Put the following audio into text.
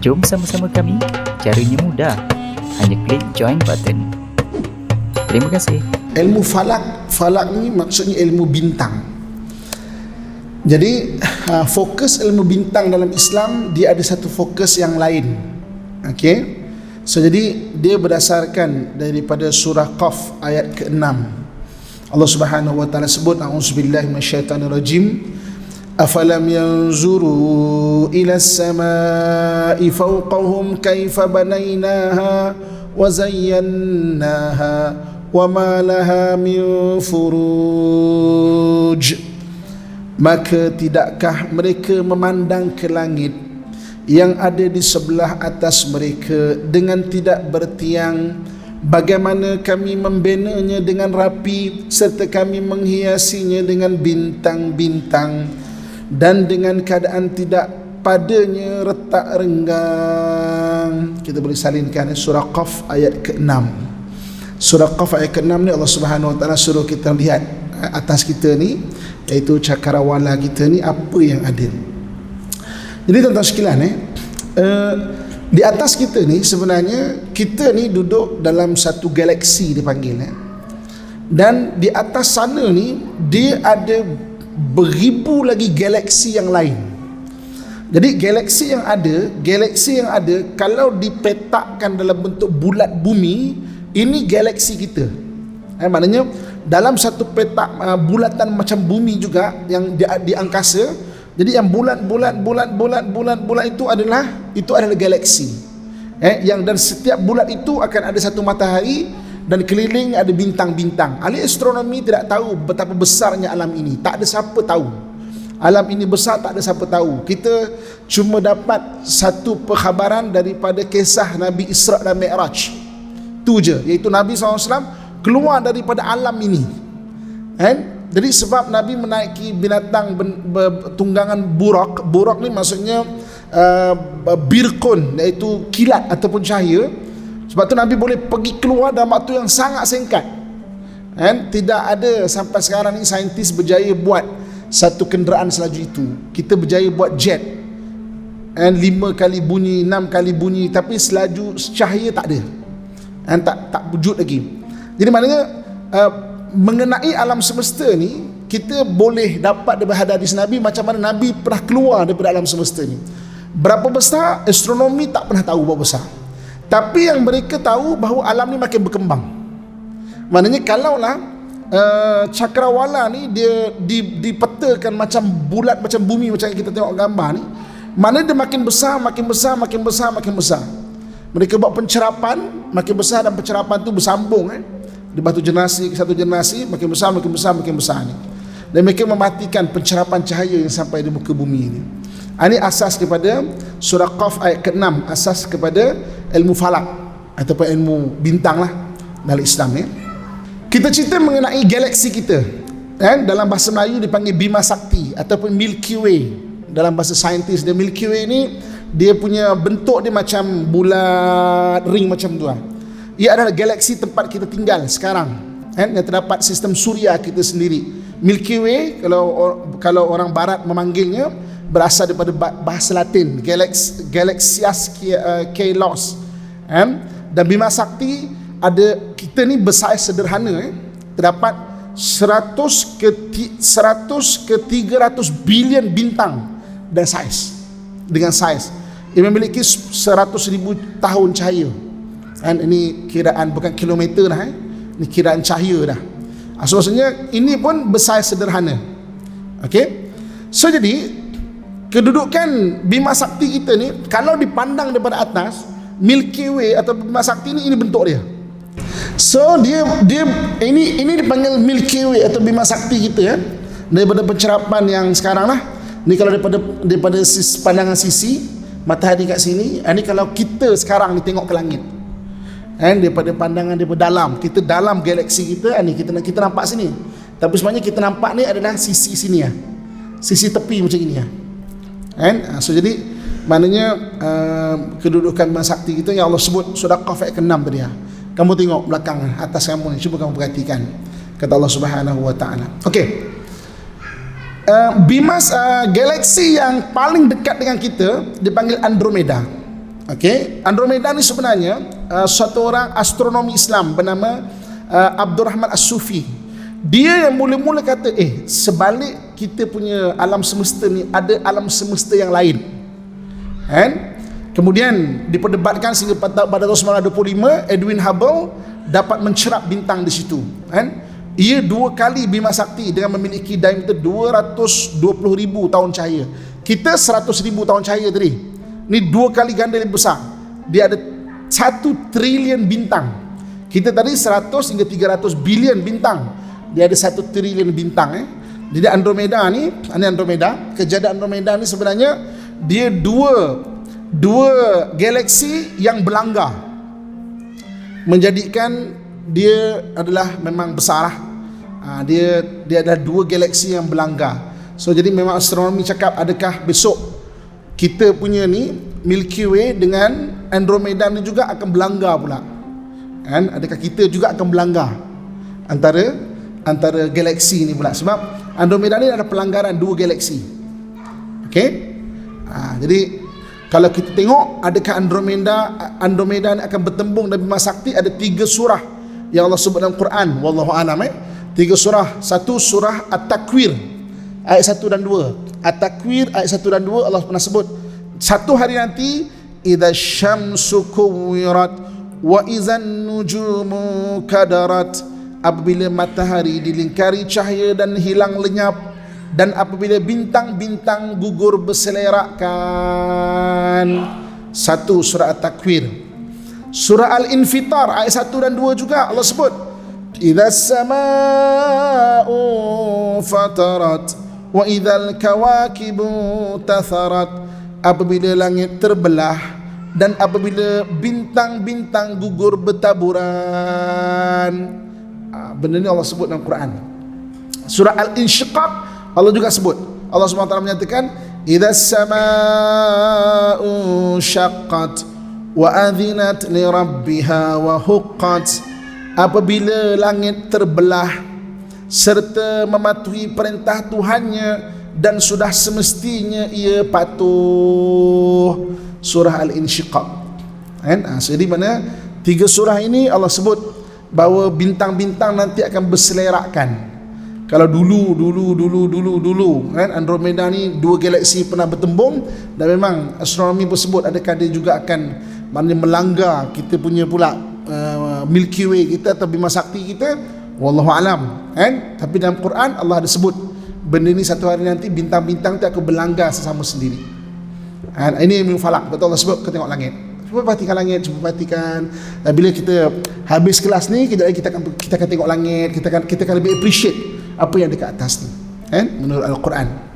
Jom sama-sama kami. Caranya mudah. Hanya klik join button. Terima kasih. Ilmu falak ni maksudnya ilmu bintang. Jadi fokus ilmu bintang dalam Islam, dia ada satu fokus yang lain. Okey. So jadi dia berdasarkan daripada surah Qaf ayat ke-6. Allah Subhanahu wa taala sebut, a'udzubillahi minasyaitonirrajim. Afalam yanzuru ila as-samaa'i fawqahum kaifa banaynaha wa zayyannaha wa ma laha min furuj. Maka tidakkah mereka memandang ke langit yang ada di sebelah atas mereka dengan tidak bertiang, bagaimana kami membenanya dengan rapi serta kami menghiasinya dengan bintang-bintang, dan dengan keadaan tidak padanya retak renggang. Kita boleh salinkan surah Qaf ayat ke-6. Surah Qaf ayat ke-6 ni Allah Subhanahu wa taala suruh kita lihat atas kita ni, iaitu cakrawala kita ni apa yang ada. Jadi tuan-tuan sekalian, di atas kita ni sebenarnya kita ni duduk dalam satu galaksi dipanggil, dan di atas sana ni dia ada beribu lagi galaksi yang lain. Jadi galaksi yang ada kalau dipetakkan dalam bentuk bulat bumi, ini galaksi kita. Maknanya dalam satu petak bulatan macam bumi juga yang di angkasa. Jadi yang bulat itu adalah galaksi. Yang dan setiap bulat itu akan ada satu matahari dan keliling ada bintang-bintang. Ahli astronomi tidak tahu betapa besarnya alam ini. Tak ada siapa tahu. Alam ini besar, tak ada siapa tahu. Kita cuma dapat satu perkhabaran daripada kisah Nabi Isra dan Mi'raj. Itu je, iaitu Nabi SAW keluar daripada alam ini. Jadi sebab Nabi menaiki binatang tunggangan burak. Burak ni maksudnya birkun, iaitu kilat ataupun cahaya. Sebab tu Nabi boleh pergi keluar dalam waktu yang sangat singkat. Tidak ada sampai sekarang ni saintis berjaya buat satu kenderaan selaju itu. Kita berjaya buat jet, 5 kali bunyi, 6 kali bunyi, tapi selaju cahaya tak ada. Tak wujud lagi. Jadi maknanya mengenai alam semesta ni, kita boleh dapat daripada hadis Nabi macam mana Nabi pernah keluar daripada alam semesta ni. Berapa besar, astronomi tak pernah tahu berapa besar. Tapi yang mereka tahu bahawa alam ni makin berkembang. Maknanya kalaulah cakrawala ni dia dipetakan macam bulat, macam bumi, macam yang kita tengok gambar ni, mana dia makin besar, makin besar, makin besar, makin besar. Mereka buat pencerapan makin besar, dan pencerapan tu bersambung di batu generasi ke satu generasi, makin besar, makin besar, makin besar ni. Dan mereka mematikan pencerapan cahaya yang sampai di muka bumi ni. Ini asas kepada surah Qaf ayat ke-6, asas kepada ilmu falak ataupun ilmu bintang lah dalam Islam ni. Kita cerita mengenai galaksi kita, dalam bahasa Melayu dipanggil Bima Sakti ataupun Milky Way. Dalam bahasa saintis dia, Milky Way ni dia punya bentuk dia macam bulat ring macam tu lah. Ia adalah galaksi tempat kita tinggal sekarang, yang terdapat sistem suria kita sendiri. Milky Way kalau orang barat memanggilnya, berasal daripada bahasa Latin Galaxias Kalos. Dan Bima Sakti ada, kita ni bersaiz sederhana, terdapat 100 ke 300 bilion bintang dan saiz. Dengan saiz ia memiliki 100,000 tahun cahaya. Ini kiraan bukan kilometer dah, ini kiraan cahaya dah. So maksudnya ini pun bersaiz sederhana. Okey. So jadi kedudukan Bima Sakti kita ni, kalau dipandang daripada atas, Milky Way atau Bima Sakti ni, ini bentuk dia. So dia ini dipanggil Milky Way atau Bima Sakti kita, daripada pencerapan yang sekarang lah. Ni kalau daripada pandangan sisi matahari kat sini, ini kalau kita sekarang ni tengok ke langit, daripada pandangan daripada dalam, kita dalam galaksi kita, ni kita nampak sini. Tapi sebenarnya kita nampak ni adalah sisi sini ya, sisi tepi macam ini ya. So jadi maknanya kedudukan Bima Sakti kita yang Allah sebut surah Qaf ayat ke-6 tadi ya. Kamu tengok belakang atas kamu ni, cuba kamu perhatikan, kata Allah Subhanahu wa taala. Okey. Galaksi yang paling dekat dengan kita dipanggil Andromeda. Okey, Andromeda ni sebenarnya satu orang astronomi Islam bernama Abdurrahman As-Sufi. Dia yang mula-mula kata sebalik kita punya alam semesta ni ada alam semesta yang lain. Kan? Kemudian diperdebatkan sehingga pada tahun 1925 Edwin Hubble dapat mencerap bintang di situ. Kan? Ia 2 kali bima sakti dengan memiliki diameter 220,000 tahun cahaya. Kita 100,000 tahun cahaya tadi. Ni 2 kali ganda lebih besar. Dia ada 1 trilion bintang. Kita tadi 100 hingga 300 bilion bintang. Dia ada 1 trilion bintang. Jadi Andromeda ni, ini Andromeda. Kejadian Andromeda ni sebenarnya dia dua galaksi yang berlanggar, menjadikan dia adalah memang besar lah. Dia adalah 2 galaksi yang berlanggar. So jadi memang astronomi cakap adakah besok kita punya ni Milky Way dengan Andromeda ni juga akan berlanggar pula, kan? Adakah kita juga akan berlanggar antara galaksi ni pula, sebab Andromeda ni ada pelanggaran 2 galaksi. Okey, jadi kalau kita tengok adakah Andromeda ni akan bertembung dan bima sakti, ada 3 surah yang Allah sebut dalam Quran, wallahu alam. 3 surah. Satu surah At-Takwir ayat 1 dan 2. At-Takwir ayat 1 dan 2 Allah pernah sebut satu hari nanti, idza syamsu kuwirat wa idzan nujumu kadarat, apabila matahari dilingkari cahaya dan hilang lenyap, dan apabila bintang-bintang gugur berselerakkan. Satu surah At-Takwir. Surah Al-Infitar ayat 1 dan 2 juga Allah sebut, idza samaa'u fatarat wa idzal kawakibu tatharat, apabila langit terbelah dan apabila bintang-bintang gugur bertaburan. Benda ni Allah sebut dalam Quran. Surah Al-Insyiqaq Allah juga sebut. Allah SWT menyatakan idza samaa'u syaqqat wa adhinat li rabbiha wa huqqat, apabila langit terbelah serta mematuhi perintah Tuhannya dan sudah semestinya ia patuh. Surah Al-Insyiqaq. Kan? Jadi mana 3 surah ini Allah sebut bahawa bintang-bintang nanti akan berselerakkan. Kalau dulu kan, Andromeda ni 2 galaksi pernah bertembung, dan memang astronomi tersebut adakah dia juga akan melanggar kita punya pula Milky Way kita atau bima sakti kita, wallahu alam, kan? Tapi dalam Quran Allah ada sebut benda ni satu hari nanti bintang-bintang tu akan berlanggar sesama sendiri. Ini ilmu falak, betul Allah sebut, kita tengok langit. Cuba perhatikan langit, cuba perhatikan. Bila kita habis kelas ni, kita akan tengok langit, kita akan lebih appreciate apa yang dekat atas ni, kan? Menurut Al-Quran.